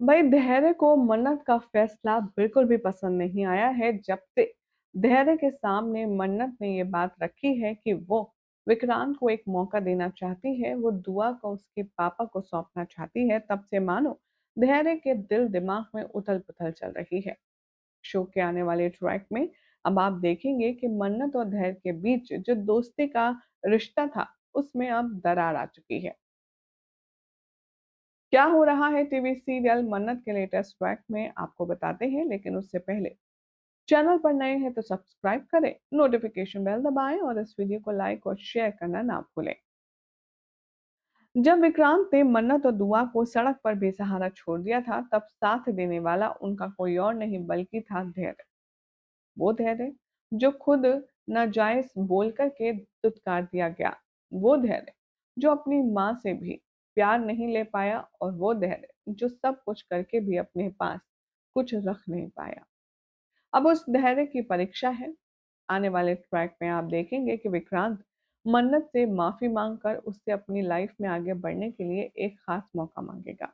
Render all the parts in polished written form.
भाई धैर्य को मन्नत का फैसला बिल्कुल भी पसंद नहीं आया है। जब से धैर्य के सामने मन्नत ने ये बात रखी है कि वो विक्रांत को एक मौका देना चाहती है, वो दुआ को उसके पापा को सौंपना चाहती है, तब से मानो धैर्य के दिल दिमाग में उथल पुथल चल रही है। शो के आने वाले ट्रैक में अब आप देखेंगे कि मन्नत और धैर्य के बीच जो दोस्ती का रिश्ता था, उसमें अब दरार आ चुकी है। क्या हो रहा है टीवी सीरियल मन्नत के लेटेस्ट ट्रैक में आपको बताते हैं, लेकिन उससे पहले चैनल पर नए हैं तो सब्सक्राइब करें, नोटिफिकेशन बेल दबाएं और इस वीडियो को लाइक और शेयर करना ना भूलें। जब विक्रांत ने मन्नत और दुआ को सड़क पर बेसहारा छोड़ दिया था, तब साथ देने वाला उनका कोई और नहीं बल्कि था धैर्य। वो धैर्य जो खुद नाजायज बोल करके दुत्कार दिया गया, वो धैर्य जो अपनी माँ से भी प्यार नहीं ले पाया, और वो धैर्य जो सब कुछ करके भी अपने पास कुछ रख नहीं पाया। अब उस धैर्य की परीक्षा है। आने वाले ट्रैक में आप देखेंगे कि विक्रांत मन्नत से माफी मांगकर उससे अपनी लाइफ में आगे बढ़ने के लिए एक खास मौका मांगेगा।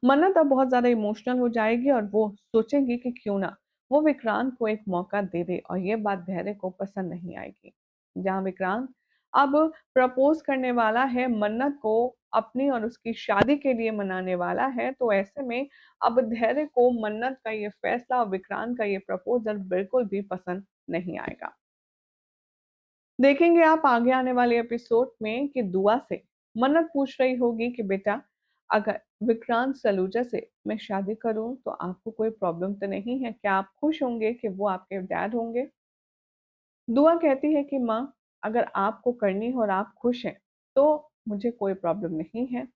मन्नत अब बहुत ज़्यादा इमोशनल हो जाएगी और वो सोचेगी कि क्यों ना वो विक्रांत को एक मौका दे दे, और ये बात धैर्य को पसंद नहीं आएगी। जहाँ विक्रांत अब प्रपोज करने वाला है, मन्नत को अपनी और उसकी शादी के लिए मनाने वाला है, तो ऐसे में अब धैर्य को मन्नत का ये फैसला और विक्रांत का ये प्रपोजल बिल्कुल भी पसंद नहीं आएगा। देखेंगे आप आगे आने वाले एपिसोड में कि दुआ से मन्नत पूछ रही होगी कि बेटा, अगर विक्रांत सलूजा से मैं शादी करूं तो आपको कोई प्रॉब्लम तो नहीं है? क्या आप खुश होंगे कि वो आपके डैड होंगे? दुआ कहती है कि माँ, अगर आपको करनी हो और आप खुश हैं तो मुझे कोई प्रॉब्लम नहीं है,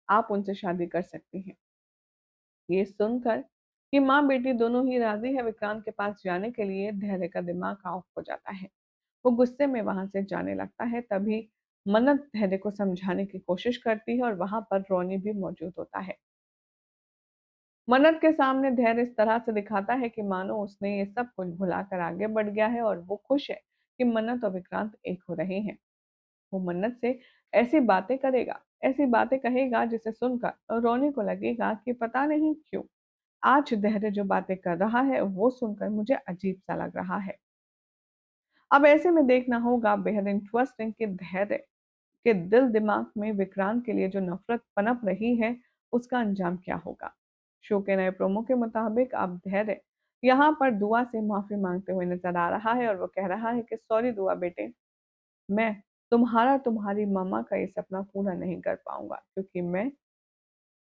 आप उनसे शादी कर सकती हैं। ये सुनकर कि माँ बेटी दोनों ही राजी है विक्रांत के पास जाने के लिए, धैर्य का दिमाग ऑफ हो जाता है। वो गुस्से में वहां से जाने लगता है। तभी मन्नत धैर्य को समझाने की कोशिश करती है और वहां पर रोनी भी मौजूद होता है। मन्नत के सामने धैर्य इस तरह से दिखाता है कि मानो उसने ये सब कुछ भुलाकर आगे बढ़ गया है और वो खुश है कि मन्नत और विक्रांत एक हो रहे हैं। वो मन्नत से ऐसी बातें करेगा, ऐसी बातें कहेगा जिसे सुनकर रोनी को लगेगा कि पता नहीं क्यों आज धैर्य जो बातें कर रहा है वो सुनकर मुझे अजीब सा लग रहा है। अब ऐसे में देखना होगा बेहद इंटरेस्टिंग कि धैर्य के दिल दिमाग में विक्रांत के लिए जो नफरत पनप रही है, उसका अंजाम क्या होगा। शो के नए प्रोमो के मुताबिक अब धैर्य यहाँ पर दुआ से माफी मांगते हुए नजर आ रहा है और वो कह रहा है कि सॉरी दुआ बेटे, मैं तुम्हारा तुम्हारी मम्मा का ये सपना पूरा नहीं कर पाऊंगा, क्योंकि मैं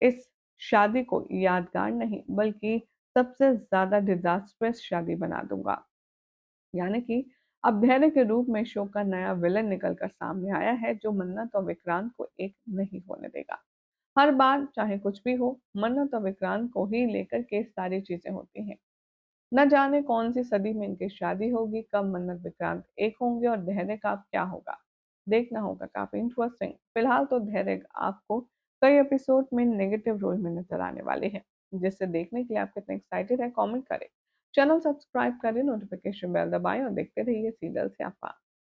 इस शादी को यादगार नहीं बल्कि सबसे ज्यादा डिजास्टरस शादी बना दूंगा। यानी कि अब धैर्य के रूप में शो का नया विलन निकलकर सामने आया है, जो मन्नत और विक्रांत को एक नहीं होने देगा। हर बार चाहे कुछ भी हो, मन्नत और विक्रांत को ही लेकर के सारी चीजें होती हैं। न जाने कौन सी सदी में इनकी शादी होगी, कब मन्नत विक्रांत एक होंगे और धैर्य का अब क्या होगा, देखना होगा। काफी इंटरेस्टिंग। फिलहाल तो धैर्य आपको कई एपिसोड में नेगेटिव रोल में नजर आने वाले हैं, जिससे देखने के लिए आप कितने एक्साइटेड हैं कमेंट करें। चैनल सब्सक्राइब करें, नोटिफिकेशन बेल दबाएं और देखते रहिए सीरियल से आपा।